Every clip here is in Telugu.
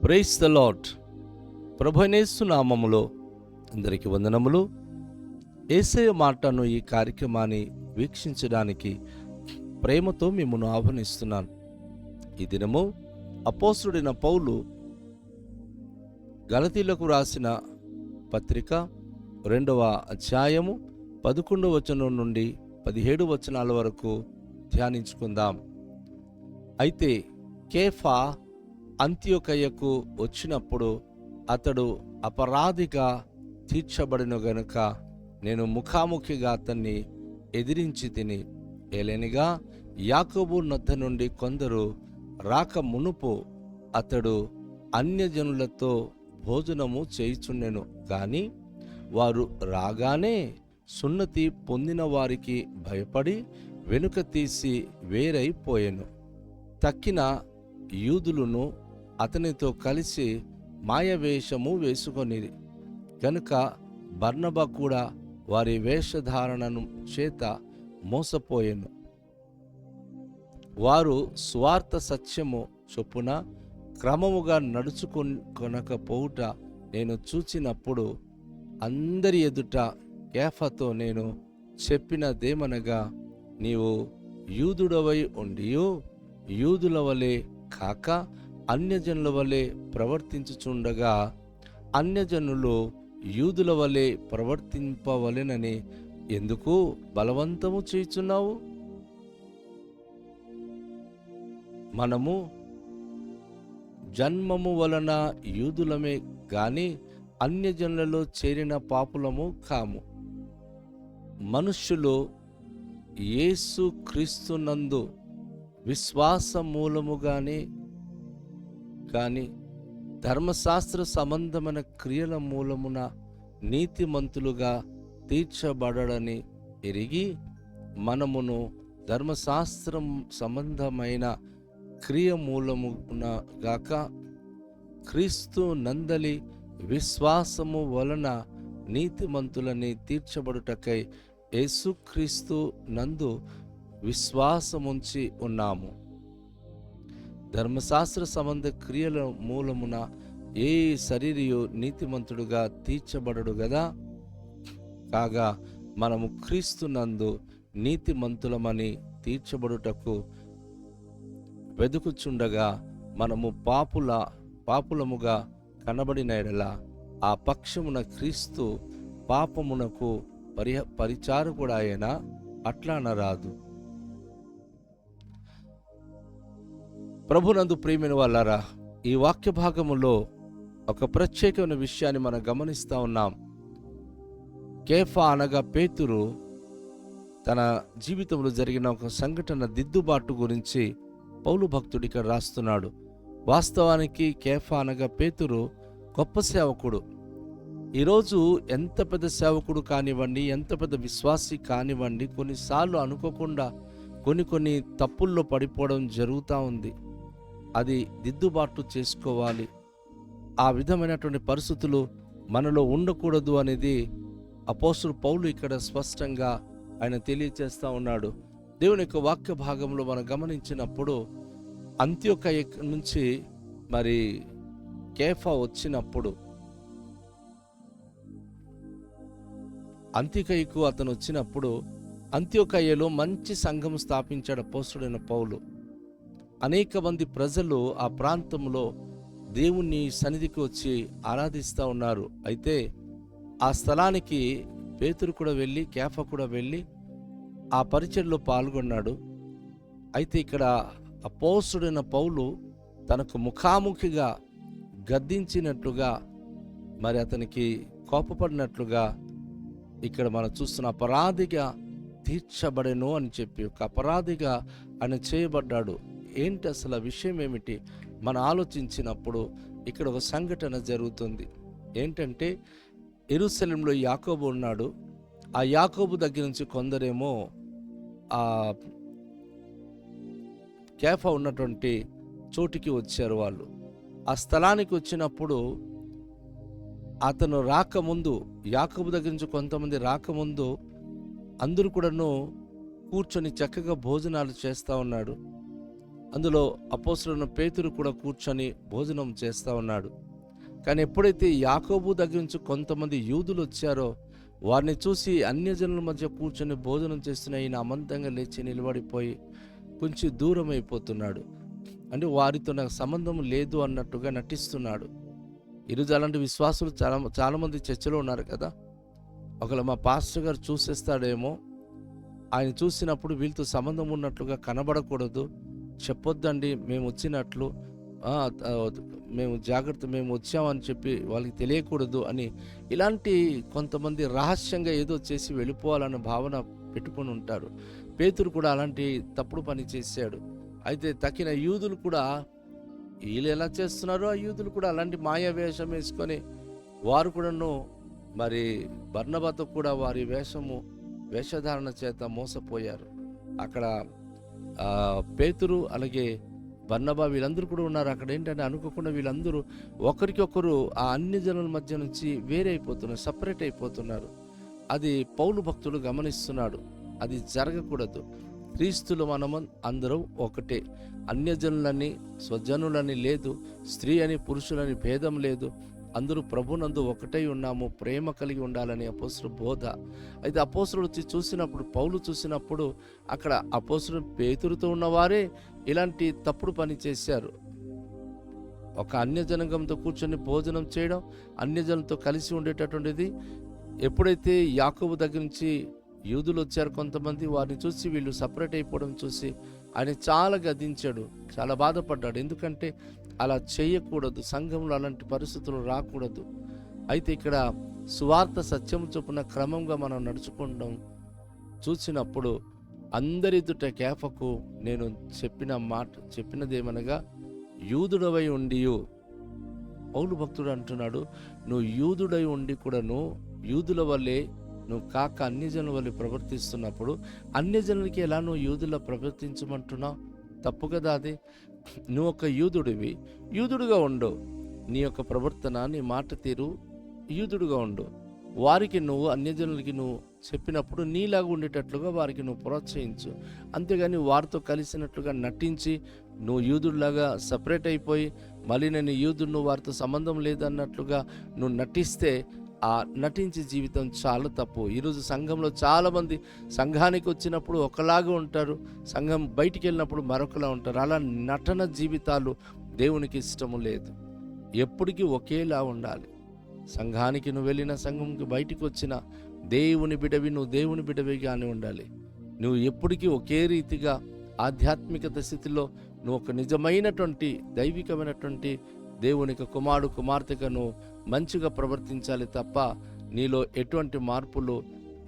Praise the lord. ప్రభువైన యేసు నామములో అందరికీ వందనములు. యేసయ్య మాటను ఈ కార్యక్రమాన్ని వీక్షించడానికి ప్రేమతో మిమ్మల్ని ఆహ్వానిస్తున్నాను. ఈ దినము అపోస్తలుడైన పౌలు గలతీలకు రాసిన పత్రిక 2వ అధ్యాయము 11వ వచనం నుండి 17 వచనాల వరకు ధ్యానించుకుందాం. అయితే కేఫా అంత్యొకయ్యకు వచ్చినప్పుడు అతడు అపరాధిగా తీర్చబడిన గనుక నేను ముఖాముఖిగా అతన్ని ఎదిరించి తిని, ఏలెనగా యాకోబు నొద్ద నుండి కొందరు రాక మునుపు అతడు అన్యజనులతో భోజనము చేయుచుండెను. గాని వారు రాగానే సున్నతి పొందిన వారికి భయపడి వెనుక తీసి వేరైపోయెను. తక్కిన యూదులను అతనితో కలిసి మాయవేషము వేసుకొనిరి గనుక బర్నబా కూడా వారి వేషధారణను చేత మోసపోయెను. వారు స్వార్థ సత్యము చొప్పున క్రమముగా నడుచుకొనకపోవుట నేను చూచినప్పుడు అందరి ఎదుట కేఫాతో నేను చెప్పినదేమనగా, నీవు యూదుడవై ఉండియో యూదుల వలె కాక అన్యజనుల వలె ప్రవర్తించుచుండగా అన్యజనులు యూదుల వలె ప్రవర్తింపవలెనని ఎందుకు బలవంతము చేయుచున్నావు? మనము జన్మము వలన యూదులమే గాని అన్యజనులలో చేరిన పాపులము కాము. మనుష్యులు యేసు క్రీస్తునందు విశ్వాస మూలముగానే కానీ ధర్మశాస్త్ర సంబంధమైన క్రియల మూలమున నీతిమంతులుగా తీర్చబడని ఎరిగి, మనమును ధర్మశాస్త్రం సంబంధమైన క్రియ మూలమున గాక క్రీస్తు నందలి విశ్వాసము వలన నీతిమంతులని తీర్చబడుటకై యేసుక్రీస్తు నందు విశ్వాసముంచి ఉన్నాము. ధర్మశాస్త్ర సంబంధ క్రియల మూలమున ఏ శరీరియు నీతిమంతుడుగా తీర్చబడడు గదా. కాగా మనము క్రీస్తు నందు నీతిమంతులమని తీర్చబడుటకు వెదుకుచుండగా మనము పాపులముగా కనబడిన ఎడల ఆ పక్షమున క్రీస్తు పాపమునకు పరిచారకుడాయన అట్లా అనరాదు. ప్రభునందు ప్రియమైన వాళ్ళారా, ఈ వాక్య భాగములో ఒక ప్రత్యేకమైన విషయాన్ని మనం గమనిస్తూ ఉన్నాం. కేఫా అనగా పేతురు తన జీవితంలో జరిగిన ఒక సంఘటన దిద్దుబాటు గురించి పౌలు భక్తుడు ఇక్కడ రాస్తున్నాడు. వాస్తవానికి కేఫా అనగా పేతురు గొప్ప సేవకుడు. ఈరోజు ఎంత పెద్ద సేవకుడు కానివ్వండి, ఎంత పెద్ద విశ్వాసి కానివ్వండి, కొన్నిసార్లు అనుకోకుండా కొన్ని తప్పుల్లో పడిపోవడం జరుగుతూ ఉంది. అది దిద్దుబాటు చేసుకోవాలి. ఆ విధమైనటువంటి పరిస్థితులు మనలో ఉండకూడదు అనేది అపోస్తలుడు పౌలు ఇక్కడ స్పష్టంగా ఆయన తెలియచేస్తూ ఉన్నాడు. దేవుని యొక్క వాక్య భాగంలో మనం గమనించినప్పుడు అంత్యొకయ్య నుంచి మరి కేఫా వచ్చినప్పుడు, అంత్యొకయ్యకు అతను వచ్చినప్పుడు అంత్యొకయ్యలో మంచి సంఘం స్థాపించాడు అపోస్తలుడైన పౌలు. అనేక మంది ప్రజలు ఆ ప్రాంతంలో దేవుని సన్నిధికి వచ్చి ఆరాధిస్తూ ఉన్నారు. అయితే ఆ స్థలానికి పేతురు కూడా వెళ్ళి, కేఫా కూడా వెళ్ళి ఆ పరిచర్యలో పాల్గొన్నాడు. అయితే ఇక్కడ అపోస్తలుడైన పౌలు తనకు ముఖాముఖిగా గద్దించినట్లుగా, మరి అతనికి కోపపడినట్లుగా ఇక్కడ మనం చూస్తున్న అపరాధిగా తీర్చబడెను అని చెప్పి, ఒక అపరాధిగా ఆయన చేయబడ్డాడు. ఏంటి అసలు ఆ విషయం ఏమిటి? మనం ఆలోచించినప్పుడు ఇక్కడ ఒక సంఘటన జరుగుతుంది. ఏంటంటే, యెరూషలేములో యాకోబు ఉన్నాడు. ఆ యాకోబు దగ్గర నుంచి కొందరేమో ఆ కేఫా ఉన్నటువంటి చోటికి వచ్చారు. వాళ్ళు ఆ స్థలానికి వచ్చినప్పుడు అతను రాకముందు, యాకోబు దగ్గర నుంచి కొంతమంది రాకముందు అందరూ కూడాను కూర్చొని చక్కగా భోజనాలు చేస్తూ ఉన్నాడు. అందులో అపోస్తలుడైన పేతురు కూడా కూర్చొని భోజనం చేస్తూ ఉన్నాడు. కానీ ఎప్పుడైతే యాకోబు దగ్గర నుంచి కొంతమంది యూదులు వచ్చారో వారిని చూసి అన్యజనుల మధ్య కూర్చొని భోజనం చేస్తున్న ఈయన అమంతంగా లేచి నిలబడిపోయి కొంచెం దూరం అయిపోతున్నాడు. అంటే వారితో నాకు సంబంధం లేదు అన్నట్టుగా నటిస్తున్నాడు. ఈరోజు అలాంటి విశ్వాసులు చాలామంది చర్చలో ఉన్నారు కదా. ఒకవేళ మా పాస్టర్ గారు చూసేస్తాడేమో, ఆయన చూసినప్పుడు వీళ్ళతో సంబంధం ఉన్నట్లుగా కనబడకూడదు, చెప్పొద్దండి మేము వచ్చినట్లు, మేము వచ్చామని చెప్పి వాళ్ళకి తెలియకూడదు అని, ఇలాంటి కొంతమంది రహస్యంగా ఏదో చేసి వెళ్ళిపోవాలన్న భావన పెట్టుకొని ఉంటారు. పేతురు కూడా అలాంటి తప్పుడు పని చేశాడు. అయితే తక్కిన యూదులు కూడా వీళ్ళు ఎలా చేస్తున్నారో ఆ యూదులు కూడా అలాంటి మాయా వేషం వేసుకొని వారు కూడాను మరి బర్నబాతో కూడా వారి వేషధారణ చేత మోసపోయారు. అక్కడ పేతురు అలాగే బర్నబా వీళ్ళందరూ కూడా ఉన్నారు. అక్కడ ఏంటంటే అనుకోకుండా వీళ్ళందరూ ఒకరికొకరు ఆ అన్య జనుల మధ్య నుంచి వేరే అయిపోతున్నారు, సపరేట్ అయిపోతున్నారు. అది పౌలు భక్తుడు గమనిస్తున్నాడు. అది జరగకూడదు. క్రీస్తులు మనము అందరూ ఒకటే. అన్యజనులని స్వజనులని లేదు, స్త్రీ అని పురుషులని భేదం లేదు, అందరూ ప్రభునందు ఒకటై ఉన్నాము, ప్రేమ కలిగి ఉండాలని అపోస్తలుల బోధ. అయితే అపోస్తలుడు వచ్చి చూసినప్పుడు, పౌలు చూసినప్పుడు అక్కడ అపోస్తలుడు పేతురుతో ఉన్నవారే ఇలాంటి తప్పుడు పని చేశారు. ఒక అన్యజనంగంతో కూర్చొని భోజనం చేయడం, అన్యజనులతో కలిసి ఉండేటటువంటిది. ఎప్పుడైతే యాకోబు దగ్గర నుంచి యూదులు వచ్చారు కొంతమంది, వారిని చూసి వీళ్ళు సపరేట్ అయిపోవడం చూసి ఆయన చాలా గద్దించాడు, చాలా బాధపడ్డాడు. ఎందుకంటే అలా చేయకూడదు, సంఘంలో అలాంటి పరిస్థితులు రాకూడదు. అయితే ఇక్కడ సువార్త సత్యం చొప్పున క్రమంగా మనం నడుచుకోవడం చూసినప్పుడు అందరి ఎదుట కేఫకు నేను చెప్పినదేమనగా, యూదుడవై ఉండియు, పౌలు భక్తుడు అంటున్నాడు, నువ్వు యూదుడై ఉండి కూడాను యూదుల వల్లే నువ్వు కాక అన్యజనుల వల్ల ప్రవర్తిస్తున్నప్పుడు అన్యజనులకి ఎలా నువ్వు యూదులా ప్రవర్తించమంటున్నావు? తప్పు కదా అది. నువ్వు ఒక యూదుడివి, యూదుడుగా ఉండు. నీ యొక్క ప్రవర్తన, నీ మాట తీరు యూదుడుగా ఉండు. వారికి నువ్వు అన్యజనులకి నువ్వు చెప్పినప్పుడు నీలాగా ఉండేటట్లుగా వారికి నువ్వు ప్రోత్సహించు. అంతేగాని వారితో కలిసినట్లుగా నటించి నువ్వు యూదుడిలాగా సపరేట్ అయిపోయి మళ్ళీ నేను యూదుడు వారితో సంబంధం లేదన్నట్లుగా నువ్వు నటిస్తే ఆ నటించే జీవితం చాలా తప్పు. ఈరోజు సంఘంలో చాలామంది సంఘానికి వచ్చినప్పుడు ఒకలాగా ఉంటారు, సంఘం బయటికి వెళ్ళినప్పుడు మరొకలా ఉంటారు. అలా నటన జీవితాలు దేవునికి ఇష్టము లేదు. ఎప్పటికీ ఒకేలా ఉండాలి. సంఘానికి నువ్వు వెళ్ళిన, సంఘంకి బయటికి వచ్చిన దేవుని బిడవి, నువ్వు దేవుని బిడవిగానే ఉండాలి. నువ్వు ఎప్పటికీ ఒకే రీతిగా ఆధ్యాత్మికత స్థితిలో నువ్వు ఒక నిజమైనటువంటి దైవికమైనటువంటి దేవునికి కుమారుడు కుమార్తెగా నువ్వు మంచిగా ప్రవర్తించాలి తప్ప నీలో ఎటువంటి మార్పులు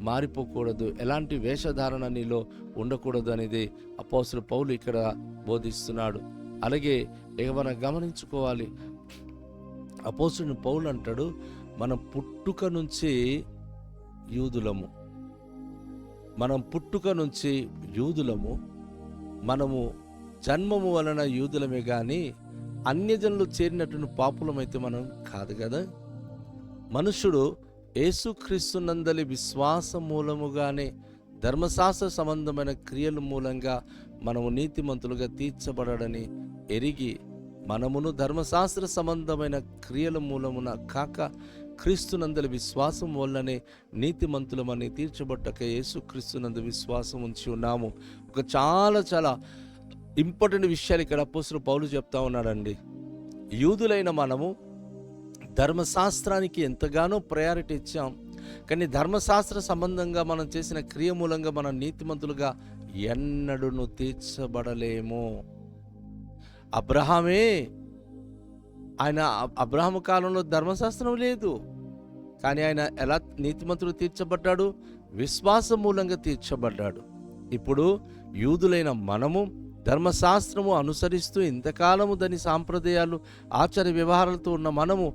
మారిపోకూడదు, ఎలాంటి వేషధారణ నీలో ఉండకూడదు అనేది అపోస్తలుడు పౌలు ఇక్కడ బోధిస్తున్నాడు. అలాగే ఇక మనం గమనించుకోవాలి, అపోస్తలుడు పౌలు అంటాడు, మనం పుట్టుక నుంచి యూదులము, మనము జన్మము వలన యూదులమే కానీ అన్యజనులు చేరినటువంటి పాపులమైతే మనం కాదు కదా. మనుషుడు యేసుక్రీస్తునందలి విశ్వాసం మూలముగానే ధర్మశాస్త్ర సంబంధమైన క్రియల మూలంగా మనము నీతిమంతులుగా తీర్చబడని ఎరిగి, మనమును ధర్మశాస్త్ర సంబంధమైన క్రియల మూలమున కాక క్రీస్తునందలి విశ్వాసం వల్లనే నీతిమంతులమని తీర్చబట్టక యేసుక్రీస్తునందు విశ్వాసం ఉంచి ఉన్నాము. ఒక చాలా ఇంపార్టెంట్ విషయాలు ఇక్కడ అపోస్తలుడు పౌలు చెప్తా ఉన్నాడండి. యూదులైన మనము ధర్మశాస్త్రానికి ఎంతగానో ప్రయారిటీ ఇచ్చాం, కానీ ధర్మశాస్త్ర సంబంధంగా మనం చేసిన క్రియ మూలంగా మనం నీతిమంతులుగా ఎన్నడూను తీర్చబడలేము. అబ్రహాము కాలంలో ధర్మశాస్త్రం లేదు, కానీ ఆయన ఎలా నీతిమంతుడు తీర్చబడ్డాడు? విశ్వాసం మూలంగా తీర్చబడ్డాడు. ఇప్పుడు యూదులైన మనము ధర్మశాస్త్రము అనుసరిస్తూ ఇంతకాలము దాని సాంప్రదాయాలు ఆచార వ్యవహారాలతో ఉన్న మనము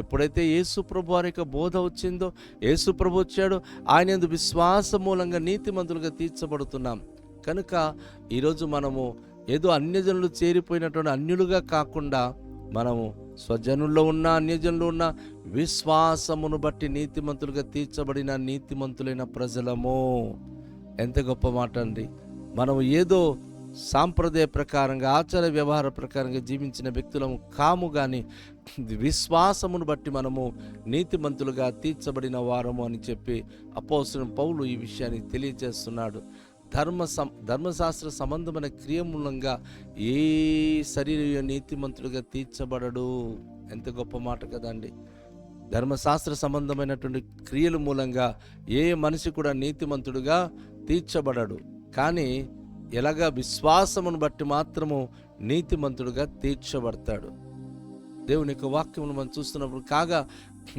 ఎప్పుడైతే యేసు ప్రభు వారి యొక్క బోధ వచ్చిందో, యేసు ప్రభు వచ్చాడో, ఆయన యందు విశ్వాసం మూలంగా నీతిమంతులుగా తీర్చబడుతున్నాం. కనుక ఈరోజు మనము ఏదో అన్యజనులు చేరిపోయినటువంటి అన్యులుగా కాకుండా మనము స్వజనుల్లో ఉన్న అన్యజనులు ఉన్న విశ్వాసమును బట్టి నీతిమంతులుగా తీర్చబడిన నీతిమంతులైన ప్రజలము. ఎంత గొప్ప మాట అండి. మనం ఏదో సాంప్రదాయ ప్రకారంగా ఆచార వ్యవహార ప్రకారంగా జీవించిన వ్యక్తులము కాము గాని విశ్వాసమును బట్టి మనము నీతిమంతులుగా తీర్చబడిన వారము అని చెప్పి అపోస్తలుడైన పౌలు ఈ విషయాన్ని తెలియజేస్తున్నాడు. ధర్మశాస్త్ర సంబంధమైన క్రియ మూలంగా ఏ శరీర నీతిమంతుడిగా తీర్చబడడు. ఎంత గొప్ప మాట కదండి. ధర్మశాస్త్ర సంబంధమైనటువంటి క్రియల మూలంగా ఏ మనిషి కూడా నీతిమంతుడుగా తీర్చబడడు. కానీ ఎలాగా విశ్వాసమును బట్టి మాత్రము నీతిమంతుడుగా తీర్చబడతాడు. దేవుని యొక్క వాక్యమును మనం చూస్తున్నప్పుడు కాగా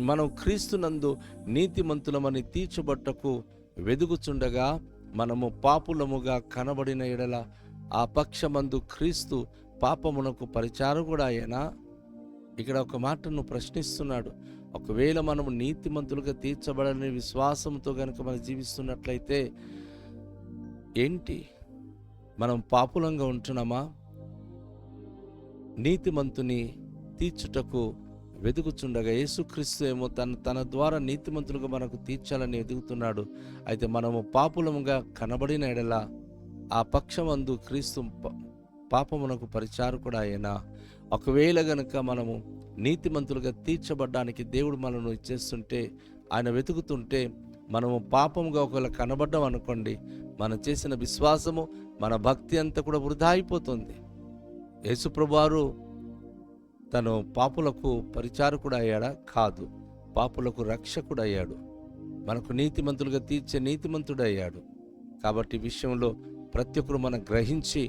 మనం క్రీస్తునందు నీతిమంతులమని తీర్చబట్టకు వెదుగుచుండగా మనము పాపులముగా కనబడిన ఎడల ఆ పక్షమందు క్రీస్తు పాపమునకు పరిచారకుడు ఆయనా. ఇక్కడ ఒక మాటను ప్రశ్నిస్తున్నాడు. ఒకవేళ మనము నీతిమంతులుగా తీర్చబడని విశ్వాసంతో కనుక మనం జీవిస్తున్నట్లయితే ఏంటి, మనం పాపులంగా ఉంటున్నామా? నీతిమంతుని తీర్చుటకు వెతుకుచుండగా యేసుక్రీస్తు ఏమో తన ద్వారా నీతిమంతులుగా మనకు తీర్చాలని వెతుకుతున్నాడు. అయితే మనము పాపులముగా కనబడిన ఎడల ఆ పక్షమందు క్రీస్తు పాపమునకు పరిచారకుడు ఆయన. ఒకవేళ గనుక మనము నీతిమంతులుగా తీర్చబడ్డానికి దేవుడు మనను ఇచ్చేస్తుంటే, ఆయన వెతుకుతుంటే, మనము పాపముగా ఒకవేళ కనబడ్డాం అనుకోండి, మనం చేసిన విశ్వాసము మన భక్తి అంతా కూడా వృధా అయిపోతుంది. యేసుప్రభువారు తను పాపులకు పరిచారకుడు అయ్యాడా? కాదు, పాపులకు రక్షకుడు అయ్యాడు. మనకు నీతిమంతులుగా తీర్చే నీతిమంతుడు అయ్యాడు. కాబట్టి ఈ విషయంలో ప్రతి ఒక్కరు మనం గ్రహించి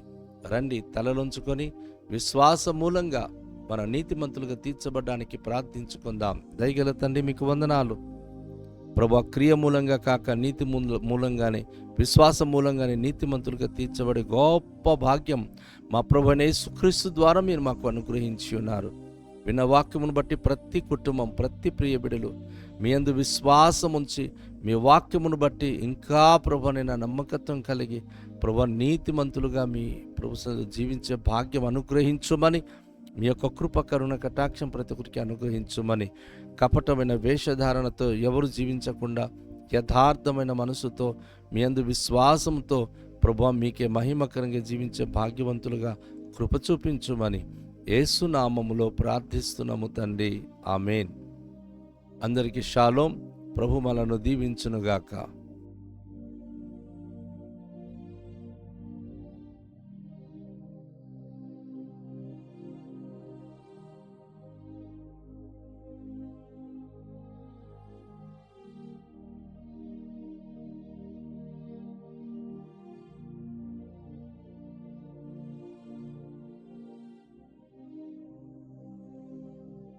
రండి, తలలోంచుకొని విశ్వాస మూలంగా మన నీతిమంతులుగా తీర్చబడ్డానికి ప్రార్థించుకుందాం. దయగల తండ్రి, మీకు వందనాలు ప్రభా. క్రియ మూలంగా కాక నీతి మూలంగానే, విశ్వాసం మూలంగానే నీతిమంతులుగా తీర్చబడే గొప్ప భాగ్యం మా ప్రభువైన యేసుక్రీస్తు ద్వారా మీరు మాకు అనుగ్రహించి ఉన్నారు. విన్న వాక్యమును బట్టి ప్రతి కుటుంబం, ప్రతి ప్రియ బిడ్డలు మీ యందు విశ్వాసం ఉంచి, మీ వాక్యమును బట్టి ఇంకా ప్రభువైన నమ్మకత్వం కలిగి ప్రభు నీతిమంతులుగా మీ ప్రభు జీవించే భాగ్యం అనుగ్రహించుమని, మీ యొక్క కృప కరుణ కటాక్షం ప్రతి ఒక్కరికి అనుగ్రహించుమని, కపటమైన వేషధారణతో ఎవరు జీవించకుండా యథార్థమైన మనసుతో మీ యందు విశ్వాసంతో ప్రభువా మీకే మహిమకరంగా జీవించే భాగ్యవంతులుగా కృప చూపించుమని యేసు నామములో ప్రార్థిస్తున్నాము తండ్రి. ఆమేన్. అందరికీ షాలోం. ప్రభు మనను దీవించునుగాక.